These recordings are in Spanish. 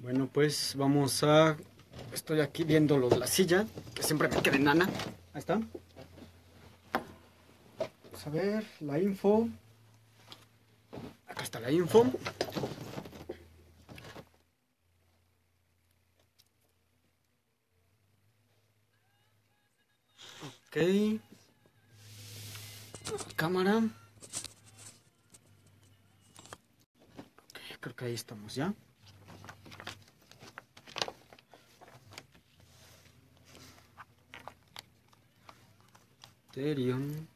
Bueno, pues vamos a... Estoy aquí viendo lo de la silla, que siempre me queda enana. Ahí está. Vamos a ver la info. Acá está la info. Ok. Cámara. Ok, creo que ahí estamos ya. Therion.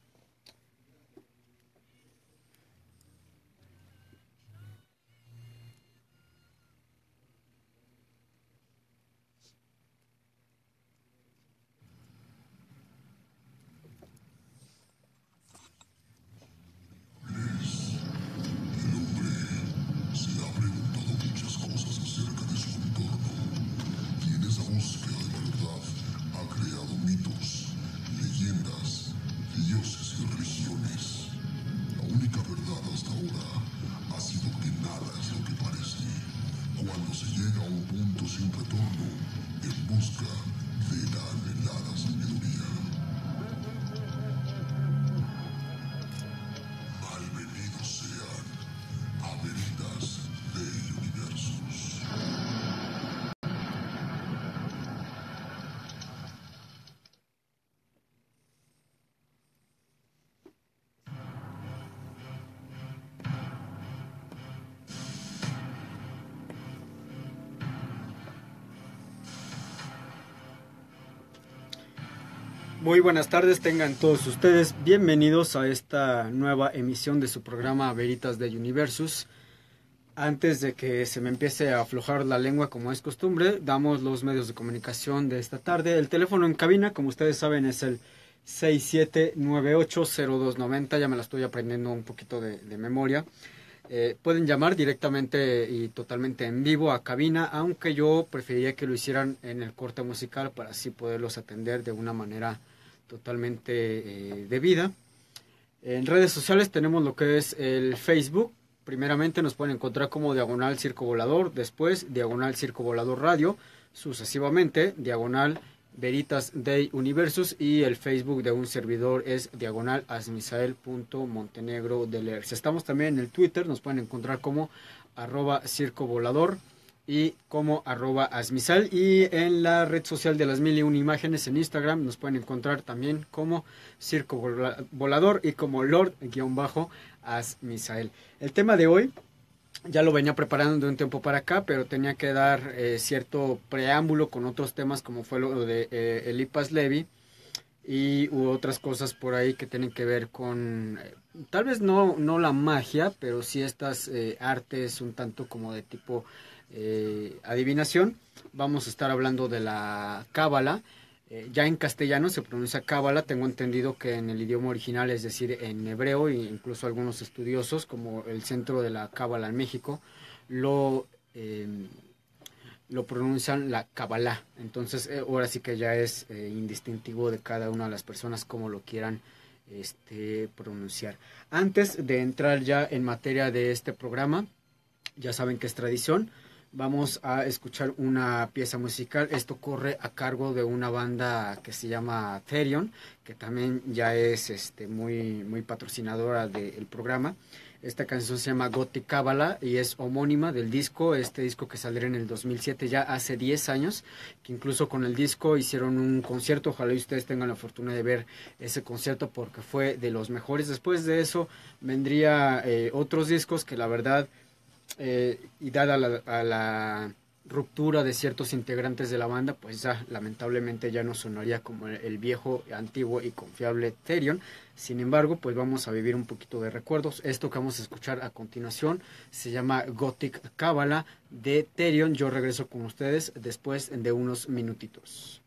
Muy buenas tardes, tengan todos ustedes bienvenidos a esta nueva emisión de su programa Veritas de Universus. Antes de que se me empiece a aflojar la lengua como es costumbre, damos los medios de comunicación de esta tarde. El teléfono en cabina, como ustedes saben, es el 67980290, ya me la estoy aprendiendo un poquito de memoria. Pueden llamar directamente y totalmente en vivo a cabina, aunque yo preferiría que lo hicieran en el corte musical para así poderlos atender de una manera totalmente debida. En redes sociales tenemos lo que es el Facebook. Primeramente nos pueden encontrar como Diagonal Circo Volador, después Diagonal Circo Volador Radio, sucesivamente Diagonal Veritas Day Universus, y el Facebook de un servidor es Diagonal Asmisael.Montenegro de Lers. Estamos también en el Twitter, nos pueden encontrar como @Circo Volador y como @Asmisal, y en la red social de las 1001 imágenes en Instagram nos pueden encontrar también como Circo Volador y como Lord_Asmisael. El tema de hoy ya lo venía preparando de un tiempo para acá, pero tenía que dar cierto preámbulo con otros temas como fue lo de Eliphas Levi y otras cosas por ahí que tienen que ver con tal vez no la magia, pero sí estas artes un tanto como de tipo adivinación. Vamos a estar hablando de la cábala. Ya en castellano se pronuncia cábala, tengo entendido que en el idioma original, es decir, en hebreo, e incluso algunos estudiosos como el Centro de la Cábala en México lo pronuncian la Kabbalah. Entonces ahora sí que ya es indistintivo de cada una de las personas como lo quieran pronunciar. Antes de entrar ya en materia de este programa, ya saben que es tradición, vamos a escuchar una pieza musical. Esto corre a cargo de una banda que se llama Therion, que también ya es muy patrocinadora del programa. Esta canción se llama Gothic Kabbalah y es homónima del disco, este disco que saldrá en el 2007, ya hace 10 años, que incluso con el disco hicieron un concierto. Ojalá ustedes tengan la fortuna de ver ese concierto porque fue de los mejores. Después de eso vendría otros discos que la verdad, y dada a la ruptura de ciertos integrantes de la banda, pues ya lamentablemente ya no sonaría como el viejo, antiguo y confiable Therion. Sin embargo, pues vamos a vivir un poquito de recuerdos. Esto que vamos a escuchar a continuación se llama Gothic Kabbalah de Therion. Yo regreso con ustedes después de unos minutitos.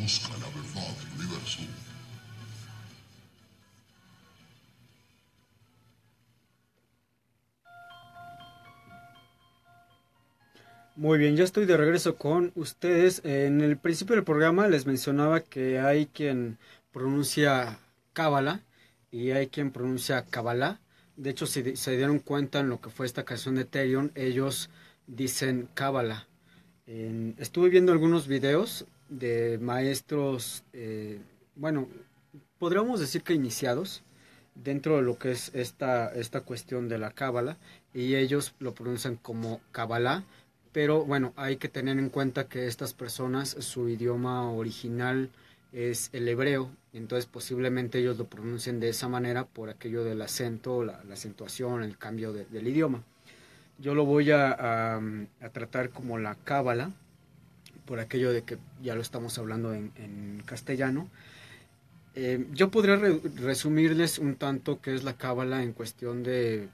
Busca la verdad del universo. Muy bien, ya estoy de regreso con ustedes. En el principio del programa les mencionaba que hay quien pronuncia Cábala y hay quien pronuncia Kabbalah. De hecho, si se dieron cuenta en lo que fue esta canción de Therion, ellos dicen Cábala. Estuve viendo algunos videos de maestros, bueno, podríamos decir que iniciados dentro de lo que es esta cuestión de la cábala, y ellos lo pronuncian como Kabbalah, pero bueno, hay que tener en cuenta que estas personas, su idioma original es el hebreo, entonces posiblemente ellos lo pronuncien de esa manera por aquello del acento, la acentuación, el cambio del idioma. Yo lo voy a tratar como la cábala, por aquello de que ya lo estamos hablando en castellano. Yo podría resumirles un tanto qué es la cábala en cuestión de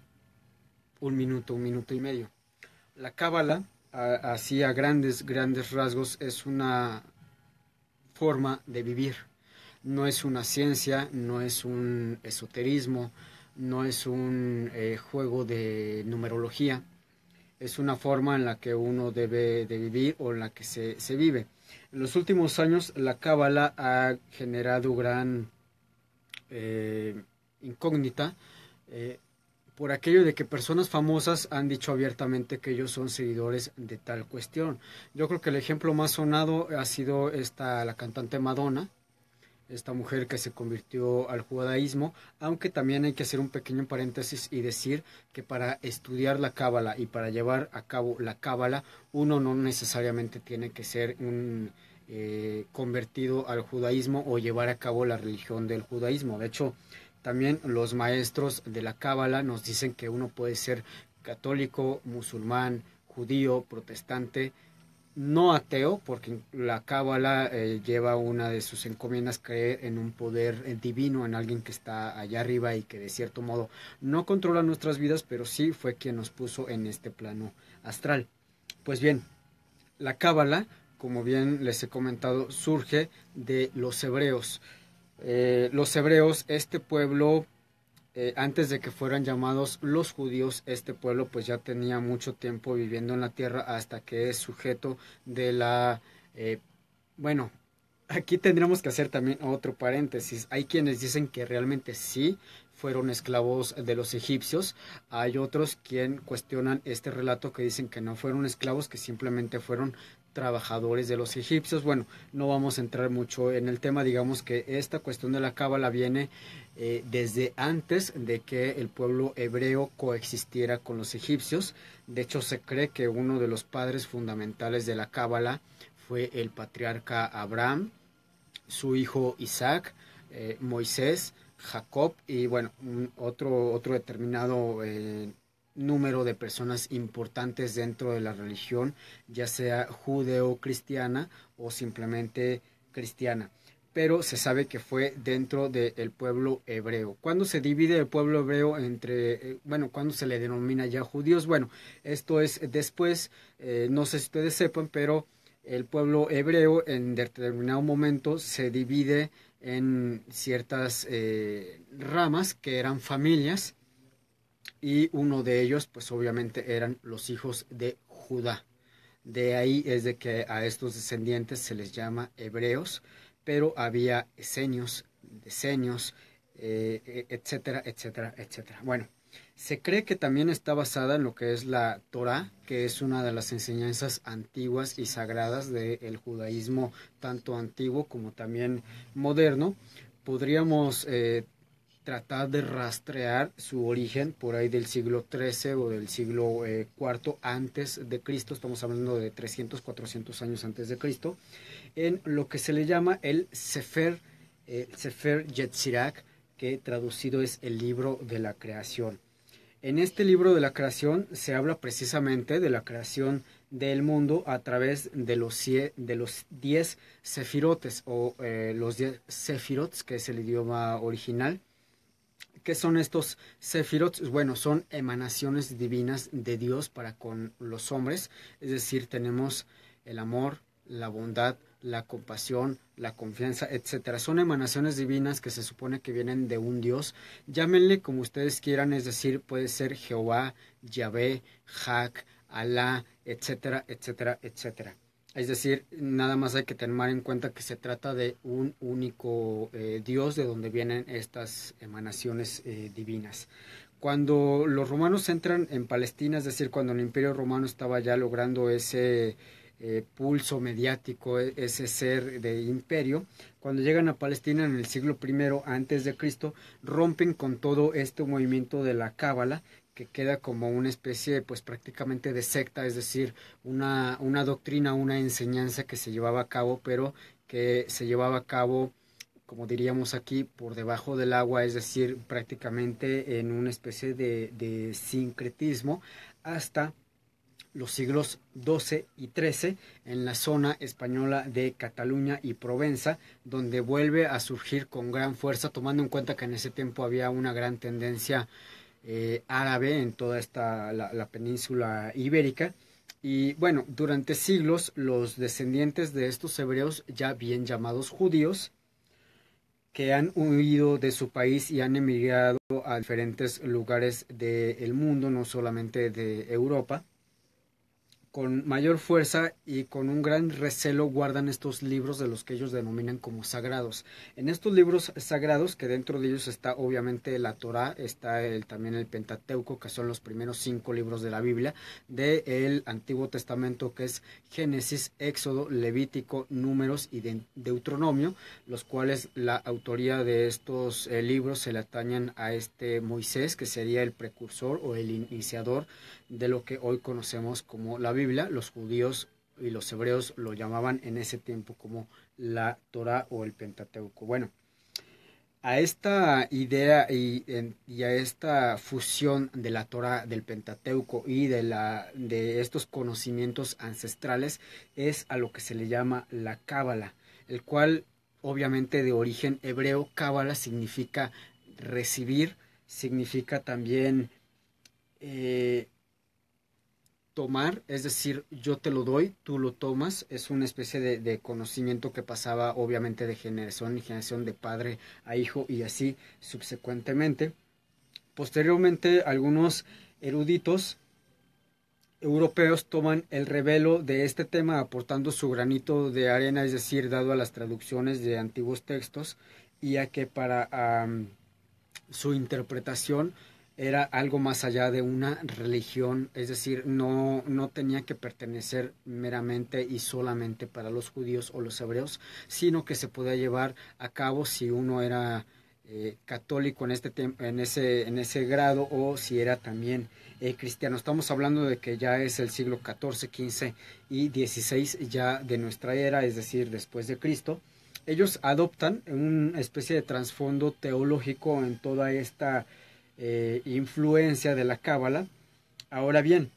un minuto y medio. La cábala, así a grandes rasgos, es una forma de vivir. No es una ciencia, no es un esoterismo, no es un juego de numerología. Es una forma en la que uno debe de vivir o en la que se vive. En los últimos años la cábala ha generado gran incógnita, eh, por aquello de que personas famosas han dicho abiertamente que ellos son seguidores de tal cuestión. Yo creo que el ejemplo más sonado ha sido la cantante Madonna, esta mujer que se convirtió al judaísmo, aunque también hay que hacer un pequeño paréntesis y decir que para estudiar la cábala y para llevar a cabo la cábala, uno no necesariamente tiene que ser un convertido al judaísmo o llevar a cabo la religión del judaísmo. De hecho, también los maestros de la cábala nos dicen que uno puede ser católico, musulmán, judío, protestante, no ateo, porque la cábala lleva una de sus encomiendas creer en un poder divino, en alguien que está allá arriba y que de cierto modo no controla nuestras vidas, pero sí fue quien nos puso en este plano astral. Pues bien, la cábala, como bien les he comentado, surge de los hebreos. Los hebreos, este pueblo, antes de que fueran llamados los judíos, este pueblo pues ya tenía mucho tiempo viviendo en la tierra hasta que es sujeto de eh, bueno, aquí tendríamos que hacer también otro paréntesis. Hay quienes dicen que realmente sí fueron esclavos de los egipcios. Hay otros quien cuestionan este relato, que dicen que no fueron esclavos, que simplemente fueron trabajadores de los egipcios. Bueno, no vamos a entrar mucho en el tema. Digamos que esta cuestión de la cábala viene desde antes de que el pueblo hebreo coexistiera con los egipcios. De hecho, se cree que uno de los padres fundamentales de la cábala fue el patriarca Abraham, su hijo Isaac, Moisés, Jacob y bueno, otro determinado número de personas importantes dentro de la religión, ya sea judeo-cristiana o simplemente cristiana. Pero se sabe que fue dentro del pueblo hebreo. ¿Cuándo se divide el pueblo hebreo entre, cuándo se le denomina ya judíos? Bueno, esto es después, no sé si ustedes sepan, pero el pueblo hebreo en determinado momento se divide en ciertas ramas que eran familias, y uno de ellos pues obviamente eran los hijos de Judá. De ahí es de que a estos descendientes se les llama hebreos, pero había esenios, decenios, etcétera, etcétera, etcétera. Bueno, se cree que también está basada en lo que es la Torá, que es una de las enseñanzas antiguas y sagradas del judaísmo, tanto antiguo como también moderno. Podríamos tratar de rastrear su origen por ahí del siglo XIII o del siglo IV antes de Cristo, estamos hablando de 300, 400 años antes de Cristo, en lo que se le llama el Sefer Yetzirah, que traducido es el libro de la creación. En este libro de la creación se habla precisamente de la creación del mundo a través de los 10 sefirotes o los 10 sefirots, que es el idioma original. ¿Qué son estos sefirot? Bueno, son emanaciones divinas de Dios para con los hombres, es decir, tenemos el amor, la bondad, la compasión, la confianza, etcétera. Son emanaciones divinas que se supone que vienen de un Dios. Llámenle como ustedes quieran, es decir, puede ser Jehová, Yahvé, Hak, Alá, etcétera, etcétera, etcétera. Es decir, nada más hay que tener en cuenta que se trata de un único Dios de donde vienen estas emanaciones divinas. Cuando los romanos entran en Palestina, es decir, cuando el Imperio Romano estaba ya logrando ese pulso mediático, ese ser de imperio, cuando llegan a Palestina en el siglo I antes de Cristo, rompen con todo este movimiento de la Cábala, que queda como una especie pues prácticamente de secta, es decir, una doctrina, una enseñanza que se llevaba a cabo, pero que se llevaba a cabo, como diríamos aquí, por debajo del agua, es decir, prácticamente en una especie de sincretismo, hasta los siglos XII y XIII en la zona española de Cataluña y Provenza, donde vuelve a surgir con gran fuerza, tomando en cuenta que en ese tiempo había una gran tendencia árabe en toda la península ibérica. Y bueno, durante siglos los descendientes de estos hebreos, ya bien llamados judíos, que han huido de su país y han emigrado a diferentes lugares del mundo, no solamente de Europa, con mayor fuerza y con un gran recelo guardan estos libros de los que ellos denominan como sagrados. En estos libros sagrados, que dentro de ellos está obviamente la Torá, está también el Pentateuco, que son los primeros 5 libros de la Biblia, del Antiguo Testamento, que es Génesis, Éxodo, Levítico, Números y Deuteronomio, los cuales la autoría de estos libros se le atañan a este Moisés, que sería el precursor o el iniciador de lo que hoy conocemos como la Biblia. Los judíos y los hebreos lo llamaban en ese tiempo como la Torá o el Pentateuco. Bueno, a esta idea y a esta fusión de la Torá, del Pentateuco y de estos conocimientos ancestrales es a lo que se le llama la Cábala, el cual obviamente de origen hebreo. Cábala significa recibir, significa también tomar, es decir, yo te lo doy, tú lo tomas. Es una especie de conocimiento que pasaba obviamente de generación en generación, de padre a hijo y así subsecuentemente. Posteriormente, algunos eruditos europeos toman el revelo de este tema aportando su granito de arena, es decir, dado a las traducciones de antiguos textos y a que para su interpretación era algo más allá de una religión, es decir, no tenía que pertenecer meramente y solamente para los judíos o los hebreos, sino que se podía llevar a cabo si uno era católico en ese grado, o si era también cristiano. Estamos hablando de que ya es el siglo XIV, XV y XVI ya de nuestra era, es decir, después de Cristo. Ellos adoptan una especie de trasfondo teológico en toda esta influencia de la Cábala. Ahora bien,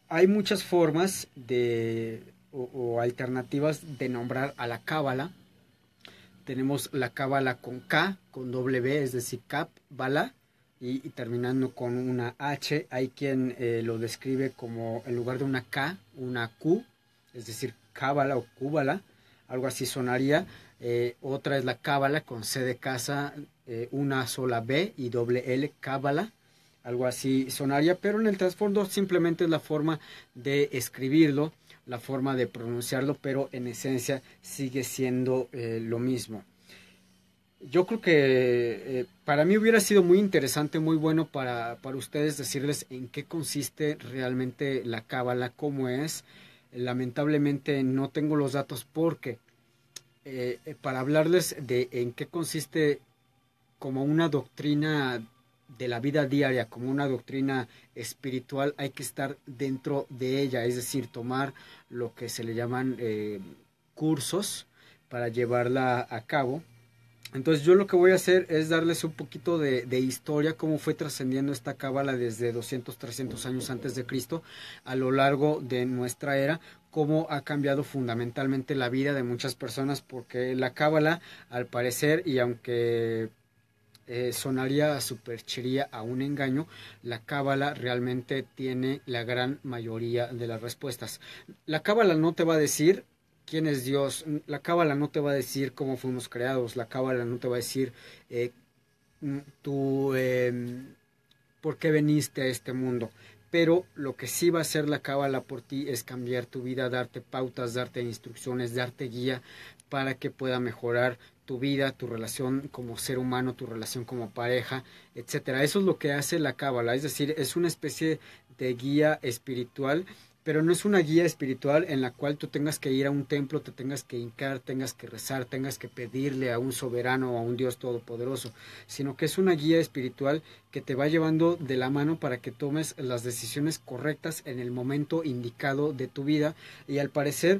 hay muchas formas o alternativas de nombrar a la Cábala. Tenemos la Cábala con K, con doble B, es decir, Cap-Bala, y terminando con una H. Hay quien lo describe como, en lugar de una K, una Q, es decir, Cábala o Cúbala, algo así sonaría. Otra es la Cábala con C de casa, una sola B y doble L, Cábala, algo así sonaría, pero en el trasfondo simplemente es la forma de escribirlo, la forma de pronunciarlo, pero en esencia sigue siendo lo mismo. Yo creo que para mí hubiera sido muy interesante, muy bueno para ustedes decirles en qué consiste realmente la Cábala, cómo es. Lamentablemente no tengo los datos porque para hablarles de en qué consiste como una doctrina de la vida diaria, como una doctrina espiritual, hay que estar dentro de ella, es decir, tomar lo que se le llaman cursos para llevarla a cabo. Entonces yo lo que voy a hacer es darles un poquito de historia, cómo fue trascendiendo esta cábala desde 200, 300 años antes de Cristo a lo largo de nuestra era, cómo ha cambiado fundamentalmente la vida de muchas personas, porque la cábala, al parecer, y aunque sonaría a superchería, a un engaño, la cábala realmente tiene la gran mayoría de las respuestas. La cábala no te va a decir quién es Dios. La cábala no te va a decir cómo fuimos creados, la cábala no te va a decir eh, tú por qué veniste a este mundo. Pero lo que sí va a hacer la cábala por ti es cambiar tu vida, darte pautas, darte instrucciones, darte guía para que pueda mejorar tu vida, tu relación como ser humano, tu relación como pareja, etcétera. Eso es lo que hace la cábala, es decir, es una especie de guía espiritual, pero no es una guía espiritual en la cual tú tengas que ir a un templo, te tengas que hincar, tengas que rezar, tengas que pedirle a un soberano o a un Dios todopoderoso, sino que es una guía espiritual que te va llevando de la mano para que tomes las decisiones correctas en el momento indicado de tu vida. Y al parecer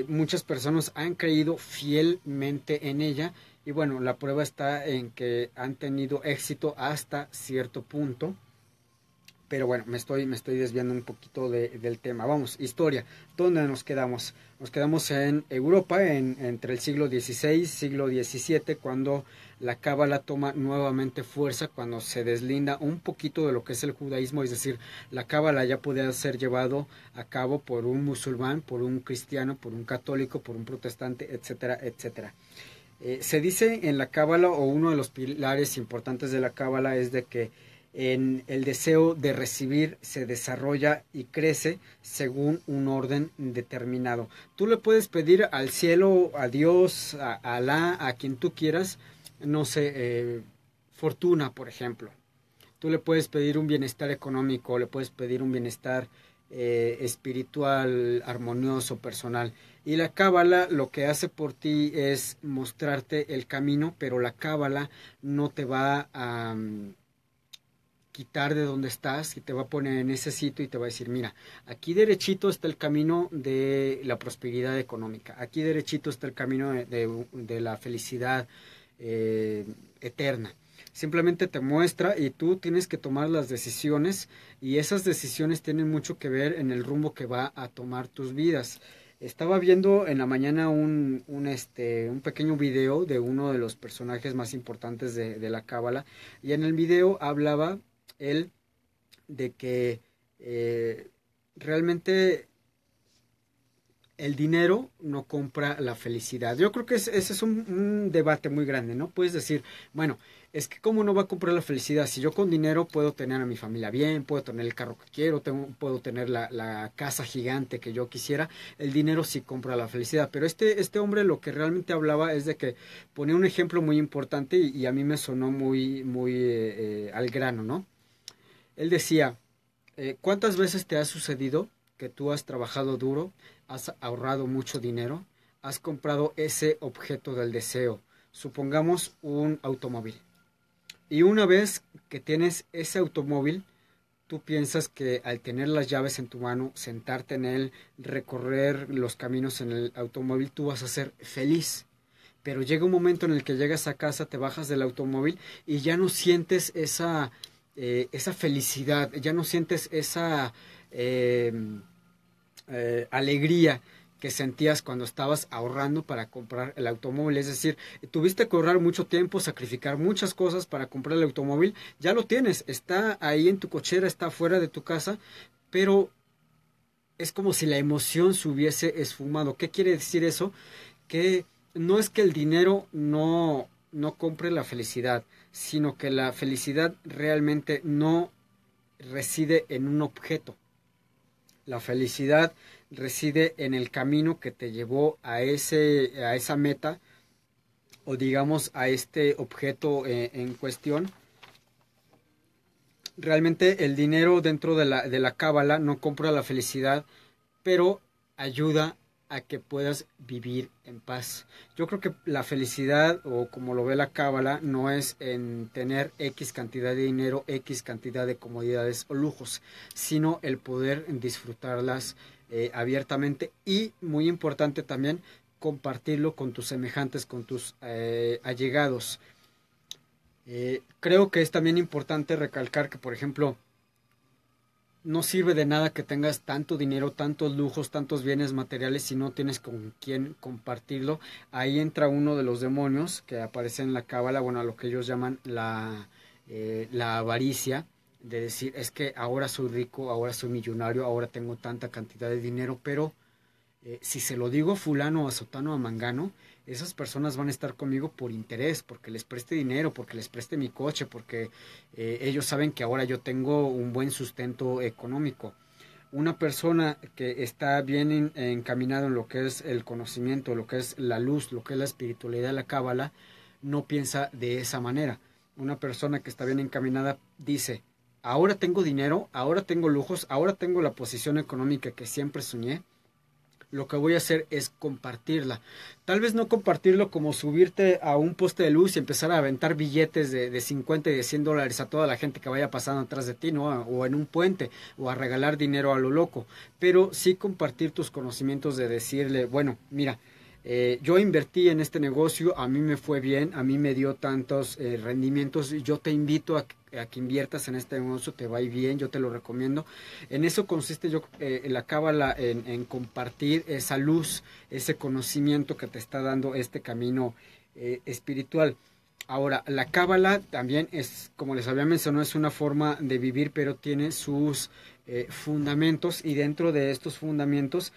muchas personas han creído fielmente en ella, y bueno, la prueba está en que han tenido éxito hasta cierto punto. Pero bueno, me estoy desviando un poquito del tema. Vamos, historia. ¿Dónde nos quedamos? Nos quedamos en Europa, entre el siglo XVI, siglo XVII, cuando la cábala toma nuevamente fuerza, cuando se deslinda un poquito de lo que es el judaísmo, es decir, la cábala ya puede ser llevado a cabo por un musulmán, por un cristiano, por un católico, por un protestante, etcétera, etcétera. Se dice en la cábala, o uno de los pilares importantes de la cábala es de que en el deseo de recibir se desarrolla y crece según un orden determinado. Tú le puedes pedir al cielo, a Dios, a Alá, a quien tú quieras, no sé, fortuna, por ejemplo. Tú le puedes pedir un bienestar económico, le puedes pedir un bienestar espiritual, armonioso, personal. Y la cábala lo que hace por ti es mostrarte el camino, pero la cábala no te va a quitar de donde estás y te va a poner en ese sitio y te va a decir, mira, aquí derechito está el camino de la prosperidad económica, aquí derechito está el camino de la felicidad eterna. Simplemente te muestra y tú tienes que tomar las decisiones, y esas decisiones tienen mucho que ver en el rumbo que va a tomar tus vidas. Estaba viendo en la mañana un pequeño video de uno de los personajes más importantes de la cábala, y en el video hablaba él de que realmente el dinero no compra la felicidad. Yo creo que ese es un debate muy grande, ¿no? Puedes decir, bueno, es que cómo no va a comprar la felicidad, si yo con dinero puedo tener a mi familia bien, puedo tener el carro que quiero, puedo tener la casa gigante que yo quisiera, el dinero sí compra la felicidad. Pero este hombre lo que realmente hablaba es de que ponía un ejemplo muy importante, y a mí me sonó muy al grano, ¿no? Él decía, ¿cuántas veces te ha sucedido que tú has trabajado duro, has ahorrado mucho dinero, has comprado ese objeto del deseo, supongamos un automóvil? Y una vez que tienes ese automóvil, tú piensas que al tener las llaves en tu mano, sentarte en él, recorrer los caminos en el automóvil, tú vas a ser feliz. Pero llega un momento en el que llegas a casa, te bajas del automóvil y ya no sientes esa felicidad, ya no sientes esa alegría que sentías cuando estabas ahorrando para comprar el automóvil. Es decir, tuviste que ahorrar mucho tiempo, sacrificar muchas cosas para comprar el automóvil, ya lo tienes, está ahí en tu cochera, está fuera de tu casa, pero es como si la emoción se hubiese esfumado. ¿Qué quiere decir eso? Que no es que el dinero no compre la felicidad, sino que la felicidad realmente no reside en un objeto. La felicidad reside en el camino que te llevó a esa meta, o digamos a este objeto en cuestión. Realmente el dinero dentro de la cábala no compra la felicidad, pero ayuda a que puedas vivir en paz. Yo creo que la felicidad, o como lo ve la cábala, no es en tener X cantidad de dinero, X cantidad de comodidades o lujos, sino el poder disfrutarlas abiertamente, y muy importante también compartirlo con tus semejantes, con tus allegados. Creo que es también importante recalcar que, por ejemplo, no sirve de nada que tengas tanto dinero, tantos lujos, tantos bienes materiales si no tienes con quién compartirlo. Ahí entra uno de los demonios que aparece en la cábala, bueno, a lo que ellos llaman la avaricia, de decir, es que ahora soy rico, ahora soy millonario, ahora tengo tanta cantidad de dinero, pero Si se lo digo a fulano, a sotano, a mangano, esas personas van a estar conmigo por interés, porque les preste dinero, porque les preste mi coche, porque ellos saben que ahora yo tengo un buen sustento económico. Una persona que está bien encaminado en lo que es el conocimiento, lo que es la luz, lo que es la espiritualidad, la cábala, no piensa de esa manera. Una persona que está bien encaminada dice, ahora tengo dinero, ahora tengo lujos, ahora tengo la posición económica que siempre soñé, lo que voy a hacer es compartirla. Tal vez no compartirlo como subirte a un poste de luz y empezar a aventar billetes de 50 y de $100 a toda la gente que vaya pasando atrás de ti, ¿no? O en un puente, o a regalar dinero a lo loco. Pero sí compartir tus conocimientos de decirle, bueno, mira, yo invertí en este negocio, a mí me fue bien, a mí me dio tantos rendimientos, yo te invito a que inviertas en este negocio, te va a ir bien, yo te lo recomiendo. En eso consiste la cábala, en compartir esa luz, ese conocimiento que te está dando este camino espiritual. Ahora, la cábala también es, como les había mencionado, es una forma de vivir, pero tiene sus fundamentos, y dentro de estos fundamentos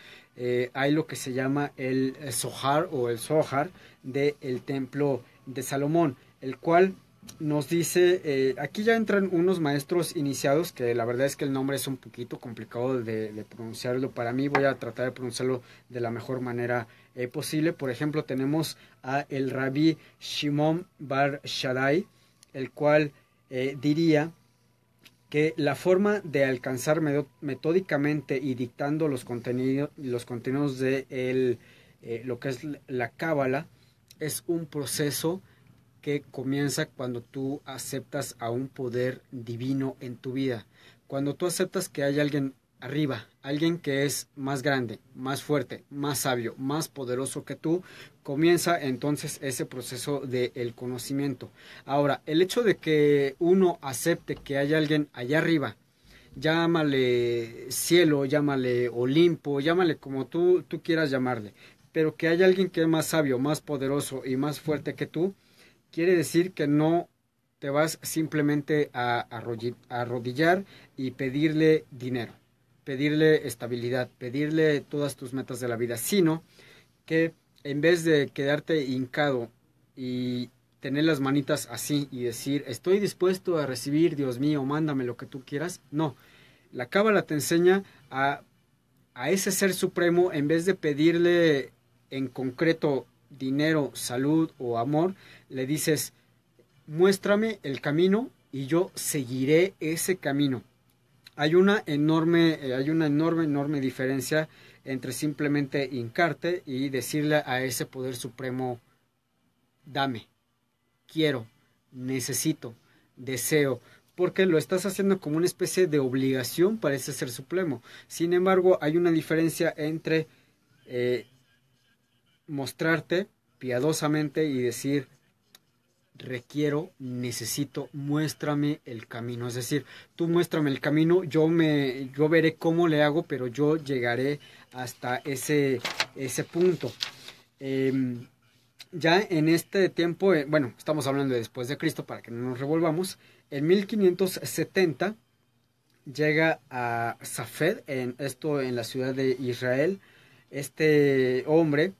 hay lo que se llama el Zohar o el Zohar del templo de Salomón, el cual nos dice, aquí ya entran unos maestros iniciados, que la verdad es que el nombre es un poquito complicado de pronunciarlo para mí, voy a tratar de pronunciarlo de la mejor manera posible. Por ejemplo, tenemos a el Rabí Shimon Bar Shaddai, el cual diría que la forma de alcanzar metódicamente y dictando los contenidos de lo que es la cábala es un proceso que comienza cuando tú aceptas a un poder divino en tu vida. Cuando tú aceptas que hay alguien arriba, alguien que es más grande, más fuerte, más sabio, más poderoso que tú, comienza entonces ese proceso del conocimiento. Ahora, el hecho de que uno acepte que hay alguien allá arriba, llámale cielo, llámale Olimpo, llámale como tú quieras llamarle, pero que hay alguien que es más sabio, más poderoso y más fuerte que tú, quiere decir que no te vas simplemente a arrodillar y pedirle dinero, pedirle estabilidad, pedirle todas tus metas de la vida, sino que en vez de quedarte hincado y tener las manitas así y decir, estoy dispuesto a recibir, Dios mío, mándame lo que tú quieras, no. La cábala te enseña a ese ser supremo, en vez de pedirle en concreto dinero, salud o amor, le dices, muéstrame el camino y yo seguiré ese camino. Hay una enorme diferencia entre simplemente hincarte y decirle a ese poder supremo, dame, quiero, necesito, deseo, porque lo estás haciendo como una especie de obligación para ese ser supremo. Sin embargo, hay una diferencia entre mostrarte piadosamente y decir, requiero, necesito, muéstrame el camino. Es decir, tú muéstrame el camino, yo veré cómo le hago, pero yo llegaré hasta ese punto. Ya en este tiempo, bueno, estamos hablando de después de Cristo para que no nos revolvamos, en 1570 llega a Safed, esto en la ciudad de Israel, este hombre,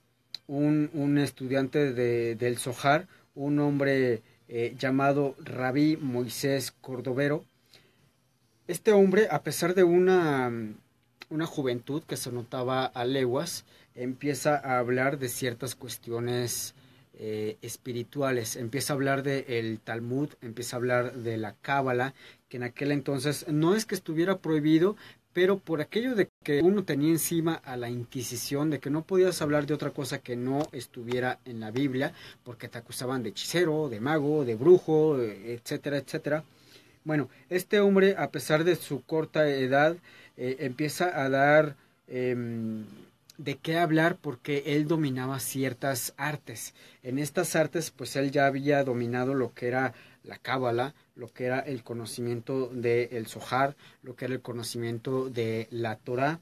un estudiante del Zohar, un hombre llamado Rabí Moisés Cordovero. Este hombre, a pesar de una juventud que se notaba a leguas, empieza a hablar de ciertas cuestiones espirituales, empieza a hablar del Talmud, empieza a hablar de la Cábala, que en aquel entonces no es que estuviera prohibido, pero por aquello de que uno tenía encima a la Inquisición, de que no podías hablar de otra cosa que no estuviera en la Biblia, porque te acusaban de hechicero, de mago, de brujo, etcétera, etcétera. Bueno, este hombre, a pesar de su corta edad, empieza a dar de qué hablar porque él dominaba ciertas artes. En estas artes, pues él ya había dominado lo que era la cábala, lo que era el conocimiento del Zohar, lo que era el conocimiento de la Torá,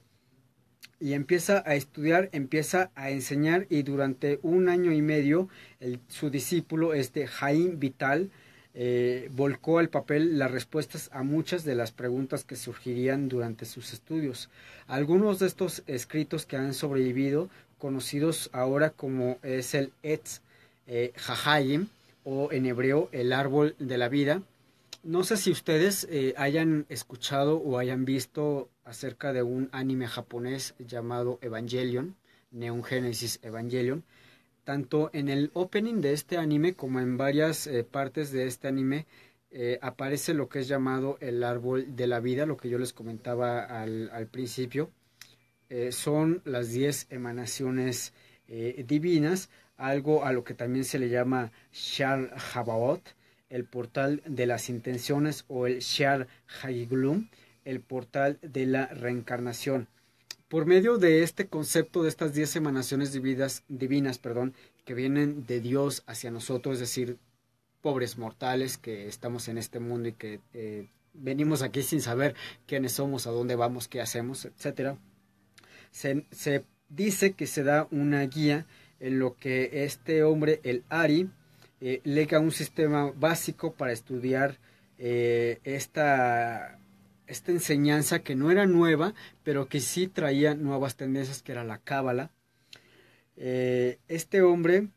y empieza a estudiar, empieza a enseñar, y durante 1 año y medio su discípulo, Jaim Vital, volcó al papel las respuestas a muchas de las preguntas que surgirían durante sus estudios. Algunos de estos escritos que han sobrevivido, conocidos ahora como es el Etz Hahayim, o en hebreo el árbol de la vida. No sé si ustedes hayan escuchado o hayan visto acerca de un anime japonés llamado Evangelion, Neon Genesis Evangelion. Tanto en el opening de este anime como en varias partes de este anime aparece lo que es llamado el árbol de la vida, lo que yo les comentaba al principio. Son las 10 emanaciones divinas, algo a lo que también se le llama Shar Habaot, el portal de las intenciones, o el Shar Hagiglum, el portal de la reencarnación. Por medio de este concepto de estas 10 emanaciones divinas, que vienen de Dios hacia nosotros, es decir, pobres mortales que estamos en este mundo y que venimos aquí sin saber quiénes somos, a dónde vamos, qué hacemos, etcétera. Se dice que se da una guía en lo que este hombre, el Ari, lega un sistema básico para estudiar esta enseñanza que no era nueva, pero que sí traía nuevas tendencias, que era la Cábala. Este hombre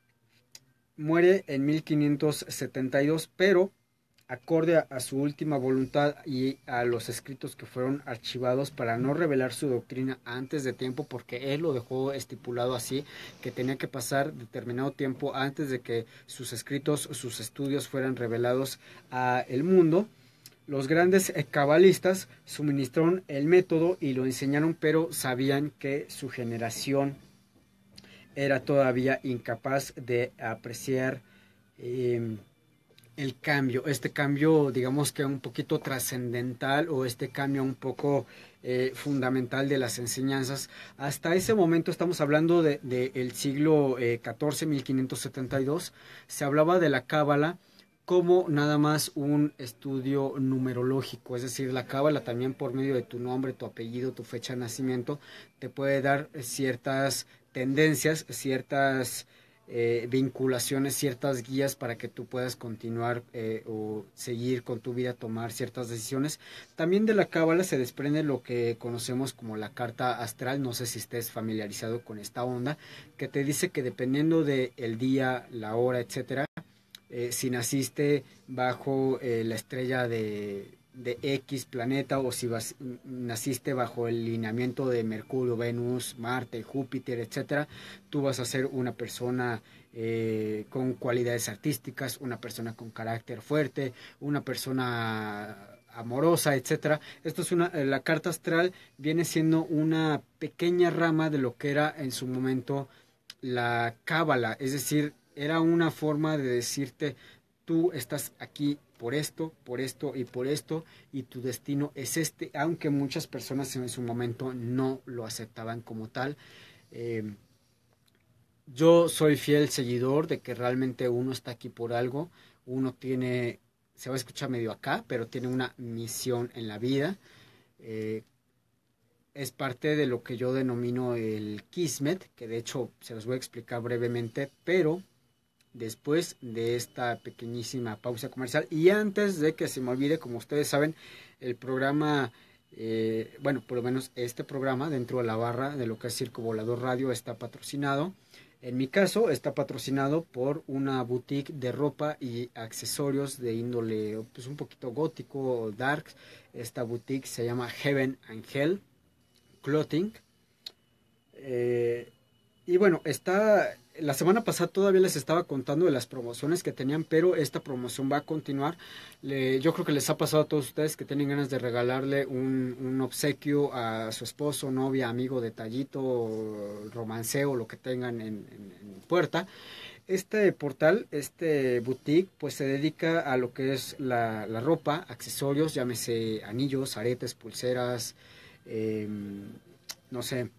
muere en 1572, pero acorde a su última voluntad y a los escritos que fueron archivados para no revelar su doctrina antes de tiempo, porque él lo dejó estipulado así, que tenía que pasar determinado tiempo antes de que sus escritos, sus estudios fueran revelados al mundo. Los grandes cabalistas suministraron el método y lo enseñaron, pero sabían que su generación era todavía incapaz de apreciar el cambio, este cambio digamos que un poquito trascendental, o este cambio un poco fundamental de las enseñanzas. Hasta ese momento, estamos hablando del siglo XIV, 1572, se hablaba de la Cábala como nada más un estudio numerológico, es decir, la Cábala también, por medio de tu nombre, tu apellido, tu fecha de nacimiento, te puede dar ciertas tendencias, ciertas vinculaciones, ciertas guías para que tú puedas continuar o seguir con tu vida, tomar ciertas decisiones. También de la Cábala se desprende lo que conocemos como la carta astral. No sé si estés familiarizado con esta onda, que te dice que dependiendo del día, la hora, etcétera, si naciste bajo la estrella de X planeta, o si naciste bajo el lineamiento de Mercurio, Venus, Marte, Júpiter, etcétera, tú vas a ser una persona con cualidades artísticas, una persona con carácter fuerte, una persona amorosa, etcétera. Esto es la carta astral viene siendo una pequeña rama de lo que era en su momento la Cábala, es decir, era una forma de decirte: tú estás aquí por esto y por esto, y tu destino es este, aunque muchas personas en su momento no lo aceptaban como tal. Yo soy fiel seguidor de que realmente uno está aquí por algo, uno tiene, se va a escuchar medio acá, pero tiene una misión en la vida. Es parte de lo que yo denomino el Kismet, que de hecho se los voy a explicar brevemente, pero después de esta pequeñísima pausa comercial. Y antes de que se me olvide, como ustedes saben, el programa, bueno, por lo menos este programa dentro de la barra de lo que es Circo Volador Radio está patrocinado. En mi caso está patrocinado por una boutique de ropa y accesorios de índole pues un poquito gótico o dark. Esta boutique se llama Heaven and Hell Clothing. Y bueno, la semana pasada todavía les estaba contando de las promociones que tenían, pero esta promoción va a continuar. Yo creo que les ha pasado a todos ustedes que tienen ganas de regalarle un obsequio a su esposo, novia, amigo, detallito, romanceo, lo que tengan en puerta. Este portal, este boutique, pues se dedica a lo que es la ropa, accesorios, llámese anillos, aretes, pulseras, no sé,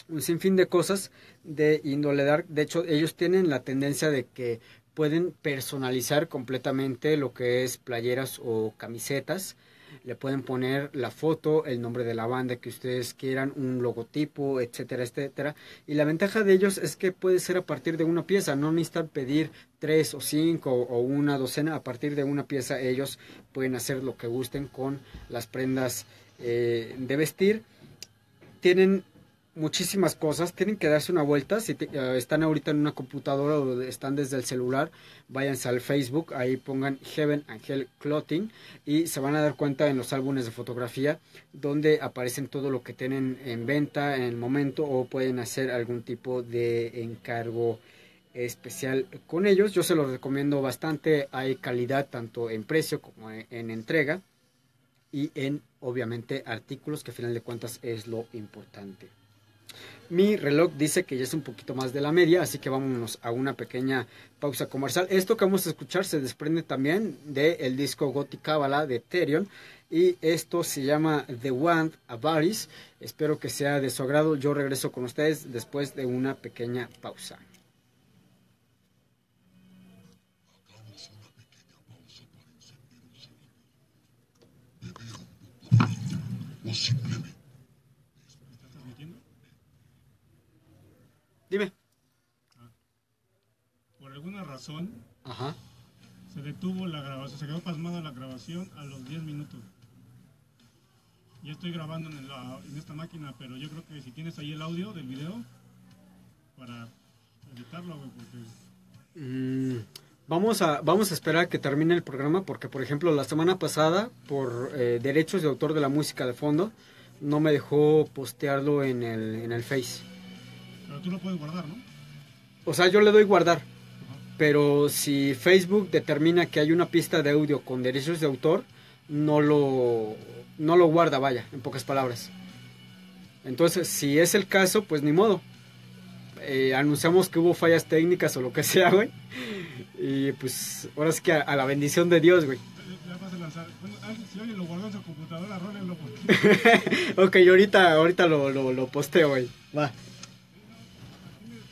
un sinfín de cosas de índole dark. De hecho, ellos tienen la tendencia de que pueden personalizar completamente lo que es playeras o camisetas. le pueden poner la foto, el nombre de la banda que ustedes quieran, un logotipo, etcétera, etcétera. Y la ventaja de ellos es que puede ser a partir de una pieza, no necesitan pedir 3 o 5 o una docena, a partir de una pieza ellos pueden hacer lo que gusten con las prendas de vestir. Tienen muchísimas cosas, tienen que darse una vuelta, si están ahorita en una computadora o están desde el celular, váyanse al Facebook, ahí pongan Heaven Angel Clothing y se van a dar cuenta en los álbumes de fotografía donde aparecen todo lo que tienen en venta en el momento o pueden hacer algún tipo de encargo especial con ellos. Yo se los recomiendo bastante, hay calidad tanto en precio como en entrega y en obviamente artículos que a final de cuentas es lo importante. Mi reloj dice que ya es un poquito más de la media, así que vámonos a una pequeña pausa comercial. Esto que vamos a escuchar se desprende también del disco Gothic Kabbalah de Therion y esto se llama The Wand Avaris. Espero que sea de su agrado. Yo regreso con ustedes después de una pequeña pausa. O simplemente ¿Estás transmitiendo? Dime. Por alguna razón Ajá. se detuvo la grabación, se quedó pasmada la grabación a los 10 minutos. Ya estoy grabando en esta máquina, pero yo creo que si tienes ahí el audio del video para editarlo, güey, porque... Vamos a esperar a que termine el programa porque, por ejemplo, la semana pasada, por derechos de autor de la música de fondo, no me dejó postearlo en el Face. Pero tú lo puedes guardar, ¿no? O sea, yo le doy guardar, Ajá. pero si Facebook determina que hay una pista de audio con derechos de autor, no lo guarda, vaya, en pocas palabras. Entonces, si es el caso, pues ni modo. Anunciamos que hubo fallas técnicas o lo que sea, güey. Y pues ahora es que a la bendición de Dios, güey. Ya vas a lanzar. Bueno, si alguien lo guardó en su computadora, rólenlo porque... Ok, ahorita lo posteo, güey. Va.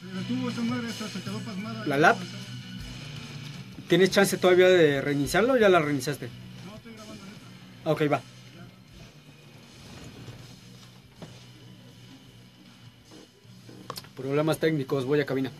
Se detuvo esta madre, se quedó pasmada. ¿La lap? ¿Tienes chance todavía de reiniciarlo o ya la reiniciaste? No, estoy grabando esta. Ok, va. Problemas técnicos, voy a cabina.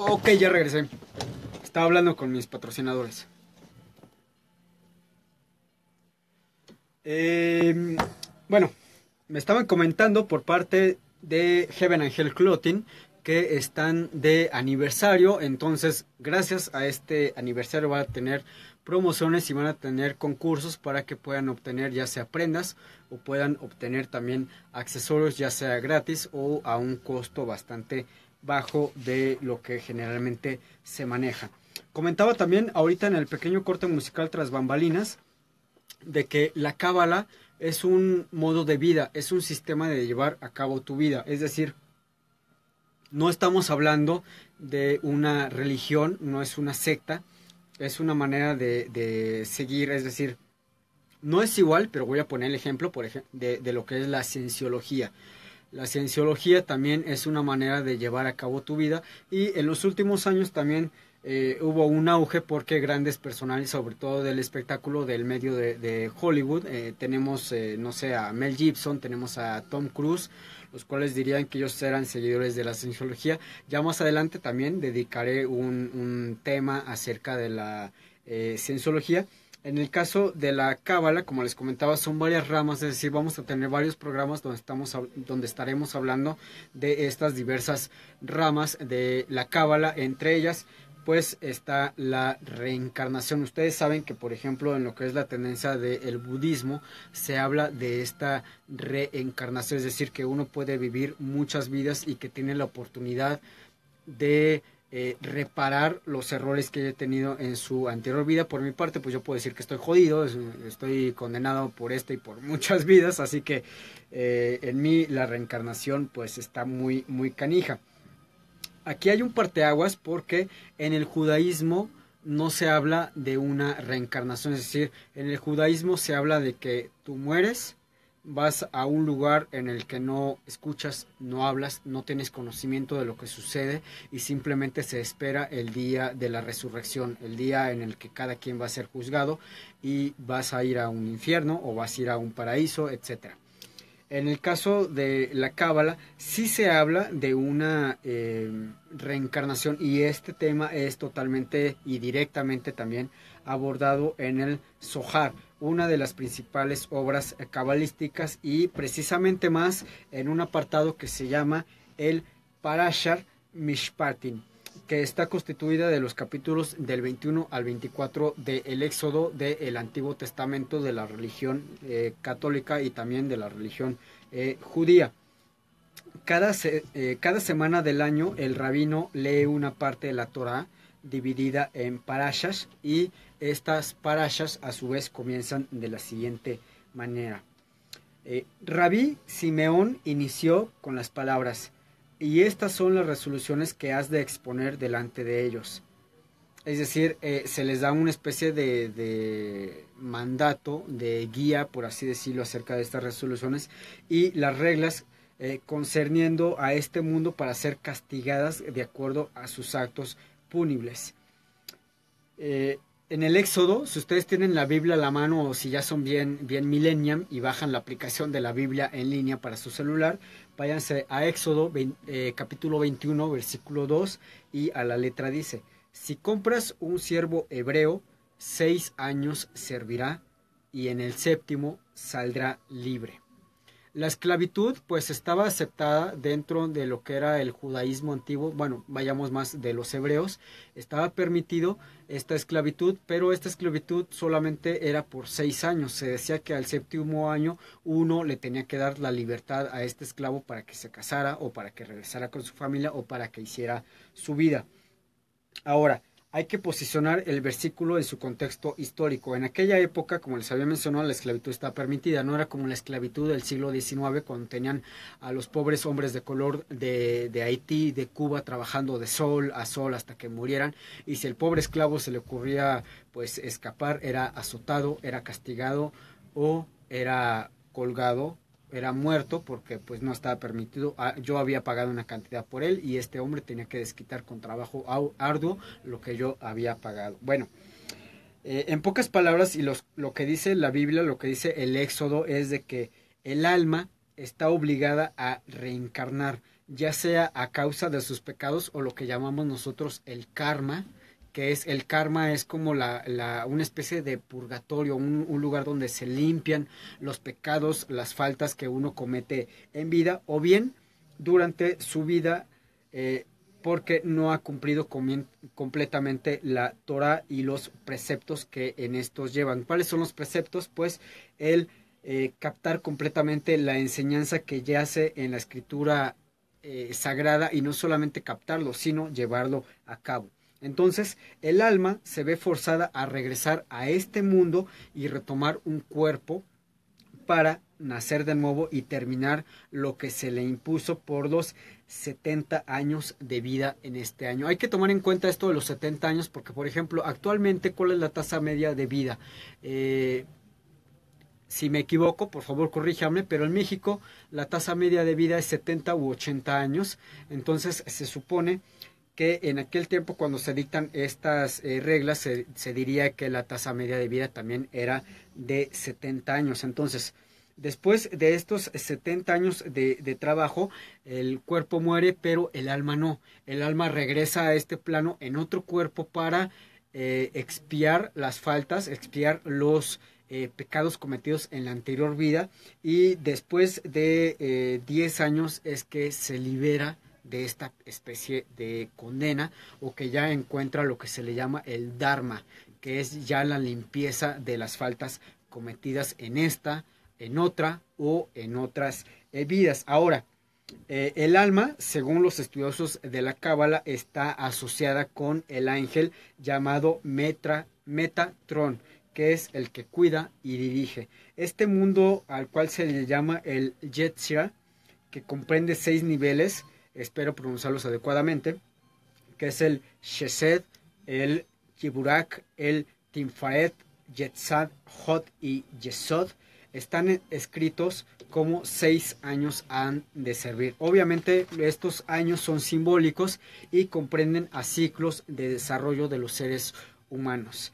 Ok, ya regresé. Estaba hablando con mis patrocinadores. Bueno, me estaban comentando por parte de Heaven Angel Clothing que están de aniversario. Entonces, gracias a este aniversario van a tener promociones y van a tener concursos para que puedan obtener ya sea prendas o puedan obtener también accesorios ya sea gratis o a un costo bastante bajo de lo que generalmente se maneja. Comentaba también ahorita en el pequeño corte musical tras bambalinas de que la cábala es un modo de vida, es un sistema de llevar a cabo tu vida. Es decir, no estamos hablando de una religión, no es una secta, es una manera de seguir, es decir, no es igual, pero voy a poner el ejemplo de lo que es la cienciología. La cienciología también es una manera de llevar a cabo tu vida y en los últimos años también hubo un auge porque grandes personajes, sobre todo del espectáculo del medio de Hollywood, tenemos, no sé, a Mel Gibson, tenemos a Tom Cruise, los cuales dirían que ellos eran seguidores de la cienciología. Ya más adelante también dedicaré un tema acerca de la cienciología. En el caso de la cábala, como les comentaba, son varias ramas, es decir, vamos a tener varios programas donde estaremos hablando de estas diversas ramas de la cábala. Entre ellas, pues está la reencarnación. Ustedes saben que, por ejemplo, en lo que es la tendencia del budismo, se habla de esta reencarnación, es decir, que uno puede vivir muchas vidas y que tiene la oportunidad de reparar los errores que he tenido en su anterior vida. Por mi parte, pues yo puedo decir que estoy jodido, estoy condenado por esta y por muchas vidas, así que en mí la reencarnación pues está muy, muy canija. Aquí hay un parteaguas porque en el judaísmo no se habla de una reencarnación, es decir, en el judaísmo se habla de que tú mueres, vas a un lugar en el que no escuchas, no hablas, no tienes conocimiento de lo que sucede y simplemente se espera el día de la resurrección, el día en el que cada quien va a ser juzgado y vas a ir a un infierno o vas a ir a un paraíso, etcétera. En el caso de la Cábala, sí se habla de una reencarnación, y este tema es totalmente y directamente también abordado en el Zohar, una de las principales obras cabalísticas, y precisamente más en un apartado que se llama el Parashat Mishpatim, que está constituida de los capítulos del 21 al 24 del Éxodo del Antiguo Testamento de la religión católica y también de la religión judía. Cada semana del año el rabino lee una parte de la Torá dividida en parashas, y estas parashas a su vez comienzan de la siguiente manera. Rabí Simeón inició con las palabras: y estas son las resoluciones que has de exponer delante de ellos. Es decir, se les da una especie de mandato, de guía, por así decirlo, acerca de estas resoluciones y las reglas concerniendo a este mundo para ser castigadas de acuerdo a sus actos punibles. En el Éxodo, si ustedes tienen la Biblia a la mano, o si ya son bien millennial y bajan la aplicación de la Biblia en línea para su celular, váyanse a Éxodo capítulo 21, versículo 2, y a la letra dice: si compras un siervo hebreo, 6 años servirá, y en el 7º saldrá libre. La esclavitud pues estaba aceptada dentro de lo que era el judaísmo antiguo. Bueno, vayamos más de los hebreos. Estaba permitido esta esclavitud, pero esta esclavitud solamente era por 6 años. Se decía que al 7º año uno le tenía que dar la libertad a este esclavo para que se casara, o para que regresara con su familia, o para que hiciera su vida. Ahora, hay que posicionar el versículo en su contexto histórico. En aquella época, como les había mencionado, la esclavitud estaba permitida. No era como la esclavitud del siglo XIX, cuando tenían a los pobres hombres de color de Haití, de Cuba, trabajando de sol a sol hasta que murieran. Y si el pobre esclavo se le ocurría pues escapar, era azotado, era castigado, o era colgado, era muerto, porque pues no estaba permitido. Yo había pagado una cantidad por él, y este hombre tenía que desquitar con trabajo arduo lo que yo había pagado. Bueno, en pocas palabras, y lo que dice la Biblia, lo que dice el Éxodo, es de que el alma está obligada a reencarnar, ya sea a causa de sus pecados, o lo que llamamos nosotros el karma, que es el karma, es como una especie de purgatorio, un lugar donde se limpian los pecados, las faltas que uno comete en vida, o bien durante su vida, porque no ha cumplido completamente la Torah y los preceptos que en estos llevan. ¿Cuáles son los preceptos? Pues el captar completamente la enseñanza que yace en la escritura sagrada, y no solamente captarlo, sino llevarlo a cabo. Entonces, el alma se ve forzada a regresar a este mundo y retomar un cuerpo para nacer de nuevo y terminar lo que se le impuso por los 70 años de vida en este año. Hay que tomar en cuenta esto de los 70 años porque, por ejemplo, actualmente, ¿cuál es la tasa media de vida? Si me equivoco, por favor corríjame, pero en México la tasa media de vida es 70 u 80 años. Entonces, se supone que en aquel tiempo, cuando se dictan estas reglas, se diría que la tasa media de vida también era de 70 años. Entonces, después de estos 70 años de trabajo, el cuerpo muere, pero el alma no. El alma regresa a este plano en otro cuerpo para expiar las faltas, expiar los pecados cometidos en la anterior vida, y después de 10 años es que se libera de esta especie de condena, o que ya encuentra lo que se le llama el Dharma, que es ya la limpieza de las faltas cometidas en esta, en otra o en otras vidas. Ahora, el alma, según los estudiosos de la Cábala, está asociada con el ángel llamado Metatron, que es el que cuida y dirige este mundo, al cual se le llama el Yetzirah, que comprende 6 niveles, espero pronunciarlos adecuadamente, que es el Shesed, el Yiburak, el Timfaet, Yetzad, Hod y Yesod. Están escritos como 6 años han de servir. Obviamente estos años son simbólicos y comprenden a ciclos de desarrollo de los seres humanos.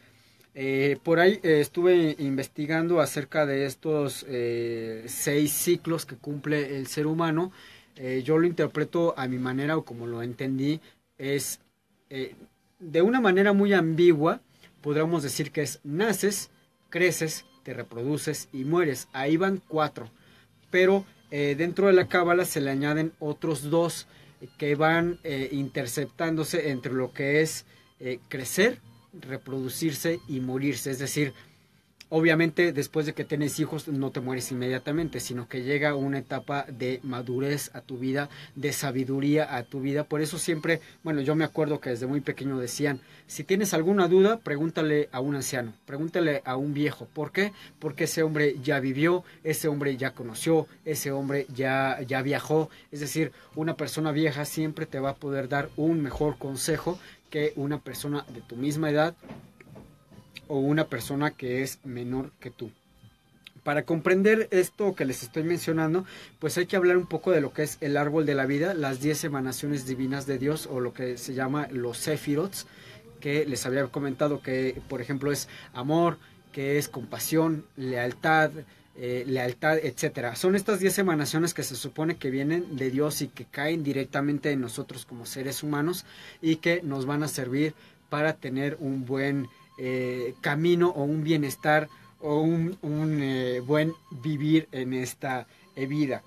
Por ahí estuve investigando acerca de estos 6 ciclos que cumple el ser humano. Yo lo interpreto a mi manera o como lo entendí, es de una manera muy ambigua. Podríamos decir que es naces, creces, te reproduces y mueres. Ahí van 4, pero dentro de la cábala se le añaden otros 2 que van interceptándose entre lo que es crecer, reproducirse y morirse. Es decir, obviamente después de que tienes hijos no te mueres inmediatamente, sino que llega una etapa de madurez a tu vida, de sabiduría a tu vida. Por eso siempre, bueno, yo me acuerdo que desde muy pequeño decían, si tienes alguna duda, pregúntale a un anciano, pregúntale a un viejo. ¿Por qué? Porque ese hombre ya vivió, ese hombre ya conoció, ese hombre ya viajó. Es decir, una persona vieja siempre te va a poder dar un mejor consejo que una persona de tu misma edad o una persona que es menor que tú. Para comprender esto que les estoy mencionando, pues hay que hablar un poco de lo que es el árbol de la vida, las 10 emanaciones divinas de Dios, o lo que se llama los Sephirots, que les había comentado que, por ejemplo, es amor, que es compasión, lealtad, etcétera. Son estas 10 emanaciones que se supone que vienen de Dios y que caen directamente en nosotros como seres humanos y que nos van a servir para tener un buen camino o un bienestar o un buen vivir en esta vida.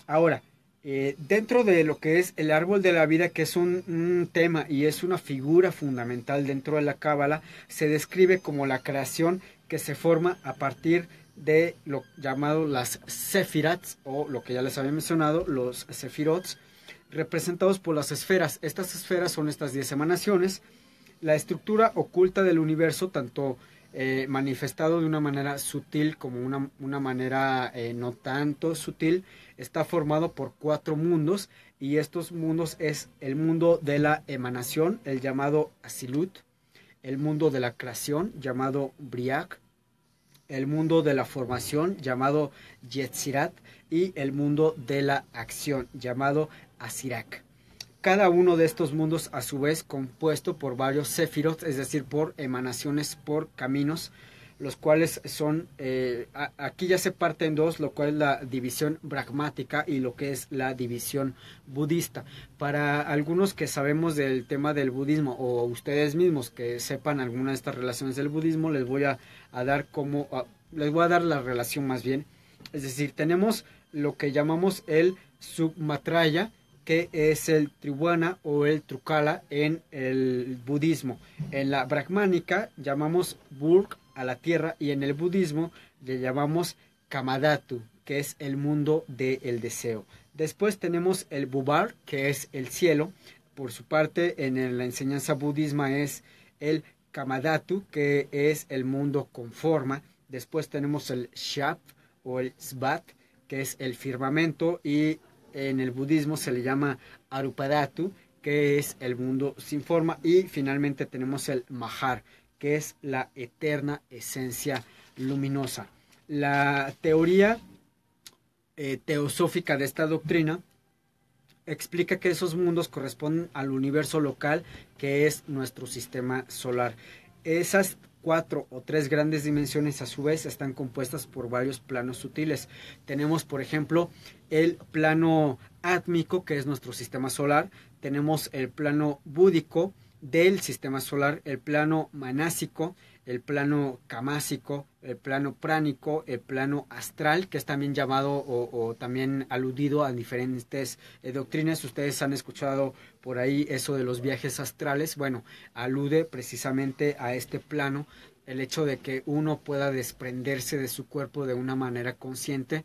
Ahora, dentro de lo que es el árbol de la vida, que es un tema y es una figura fundamental dentro de la cábala, se describe como la creación que se forma a partir de lo llamado las Sefirats, o lo que ya les había mencionado, los Sefirots, representados por las esferas. Estas esferas son estas 10 emanaciones. La estructura oculta del universo, tanto manifestado de una manera sutil como una manera no tanto sutil, está formado por 4 mundos, y estos mundos es el mundo de la emanación, el llamado Asilut, el mundo de la creación, llamado Briak, el mundo de la formación, llamado Yetzirat, y el mundo de la acción, llamado Asirak. Cada uno de estos mundos, a su vez, compuesto por varios Sefirot, es decir, por emanaciones, por caminos, los cuales son, aquí ya se parte en 2, lo cual es la división brahmática y lo que es la división budista. Para algunos que sabemos del tema del budismo, o ustedes mismos que sepan alguna de estas relaciones del budismo, les voy a dar la relación más bien. Es decir, tenemos lo que llamamos el Submatraya, que es el Tribhuwana o el Trukala en el budismo. En la brahmánica llamamos Burk a la tierra, y en el budismo le llamamos Kamadhatu, que es el mundo del deseo. Después tenemos el Bubar, que es el cielo. Por su parte, en la enseñanza budisma es el Kamadhatu, que es el mundo con forma. Después tenemos el Shap o el Svat, que es el firmamento, y en el budismo se le llama Arupadhatu, que es el mundo sin forma. Y finalmente tenemos el Mahar, que es la eterna esencia luminosa. La teoría teosófica de esta doctrina explica que esos mundos corresponden al universo local, que es nuestro sistema solar. Esas 4 o 3 grandes dimensiones, a su vez, están compuestas por varios planos sutiles. Tenemos, por ejemplo, el plano átmico, que es nuestro sistema solar. Tenemos el plano búdico del sistema solar, el plano manásico, el plano camásico, el plano pránico, el plano astral, que es también llamado o también aludido a diferentes doctrinas. Ustedes han escuchado por ahí eso de los viajes astrales. Bueno, alude precisamente a este plano, el hecho de que uno pueda desprenderse de su cuerpo de una manera consciente,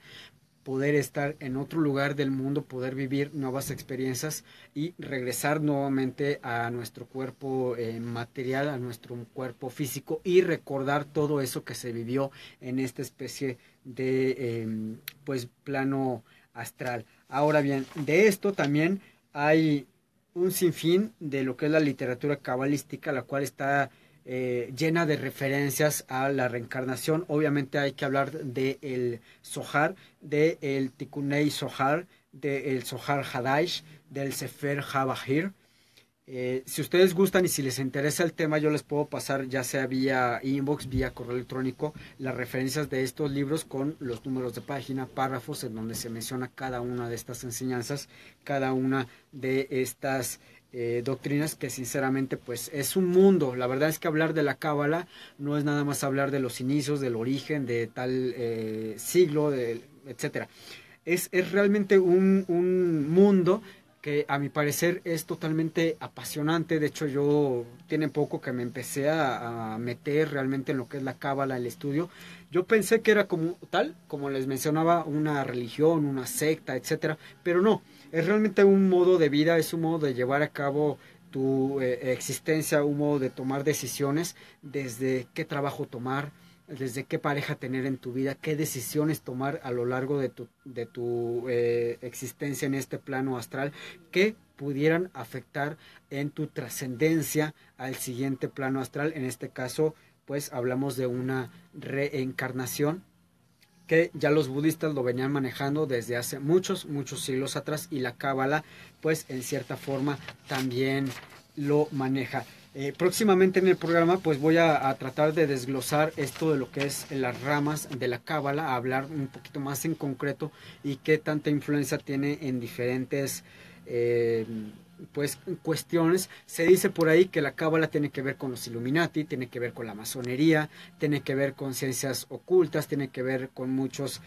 poder estar en otro lugar del mundo, poder vivir nuevas experiencias y regresar nuevamente a nuestro cuerpo material, a nuestro cuerpo físico, y recordar todo eso que se vivió en esta especie de pues plano astral. Ahora bien, de esto también hay un sinfín de lo que es la literatura cabalística, la cual está llena de referencias a la reencarnación. Obviamente hay que hablar del Zohar, del Tikkunei Zohar, del Zohar Hadaish, del Sefer HaBahir. Si ustedes gustan y si les interesa el tema, yo les puedo pasar ya sea vía inbox, vía correo electrónico, las referencias de estos libros con los números de página, párrafos en donde se menciona cada una de estas enseñanzas, cada una de estas doctrinas, que sinceramente pues es un mundo. La verdad es que hablar de la Cábala no es nada más hablar de los inicios, del origen de tal siglo, etcétera. Es realmente un mundo que a mi parecer es totalmente apasionante. De hecho, yo tiene poco que me empecé a meter realmente en lo que es la Cábala, el estudio. Yo pensé que era como tal, como les mencionaba, una religión, una secta, etcétera, pero no, es realmente un modo de vida, es un modo de llevar a cabo tu existencia, un modo de tomar decisiones, desde qué trabajo tomar, desde qué pareja tener en tu vida, qué decisiones tomar a lo largo de tu existencia en este plano astral, que pudieran afectar en tu trascendencia al siguiente plano astral. En este caso, pues hablamos de una reencarnación, que ya los budistas lo venían manejando desde hace muchos siglos atrás, y la Cábala pues en cierta forma también lo maneja. Próximamente en el programa pues voy a tratar de desglosar esto de lo que es las ramas de la Cábala, a hablar un poquito más en concreto y qué tanta influencia tiene en diferentes pues cuestiones. Se dice por ahí que la Cábala tiene que ver con los Illuminati, tiene que ver con la masonería, tiene que ver con ciencias ocultas, tiene que ver con muchos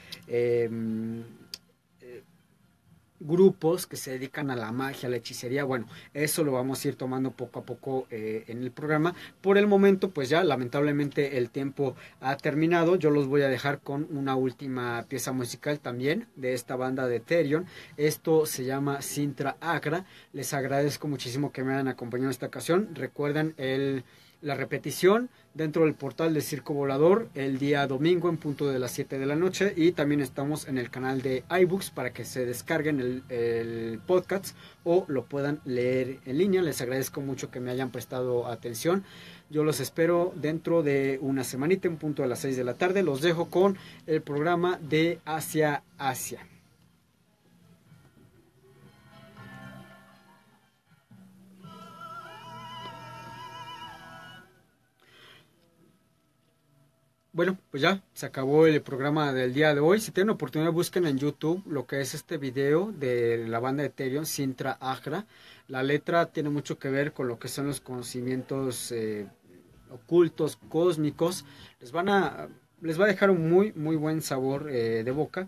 grupos que se dedican a la magia, a la hechicería. Bueno, eso lo vamos a ir tomando poco a poco en el programa. Por el momento, pues ya lamentablemente el tiempo ha terminado. Yo los voy a dejar con una última pieza musical también de esta banda de Therion. Esto se llama Sintra Agra. Les agradezco muchísimo que me hayan acompañado en esta ocasión. Recuerden la repetición dentro del portal de Circo Volador el día domingo en punto de las 7 de la noche, y también estamos en el canal de iBooks para que se descarguen el podcast o lo puedan leer en línea. Les agradezco mucho que me hayan prestado atención. Yo los espero dentro de una semanita en punto de las 6 de la tarde. Los dejo con el programa de Asia Asia. Bueno, pues ya se acabó el programa del día de hoy. Si tienen oportunidad, busquen en YouTube lo que es este video de la banda de Therion, Sintra Agra. La letra tiene mucho que ver con lo que son los conocimientos ocultos, cósmicos. Les va a dejar un muy buen sabor de boca.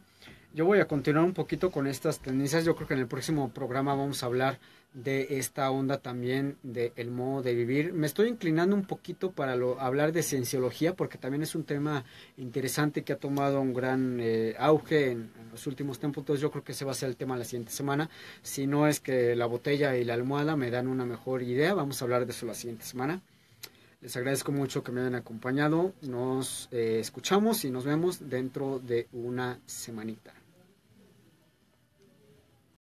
Yo voy a continuar un poquito con estas tendencias. Yo creo que en el próximo programa vamos a hablar de esta onda también del modo de vivir. Me estoy inclinando un poquito para hablar de cienciología, porque también es un tema interesante que ha tomado un gran auge en los últimos tiempos. Entonces yo creo que ese va a ser el tema la siguiente semana. Si no es que la botella y la almohada me dan una mejor idea, vamos a hablar de eso la siguiente semana. Les agradezco mucho que me hayan acompañado. Nos escuchamos y nos vemos dentro de una semanita.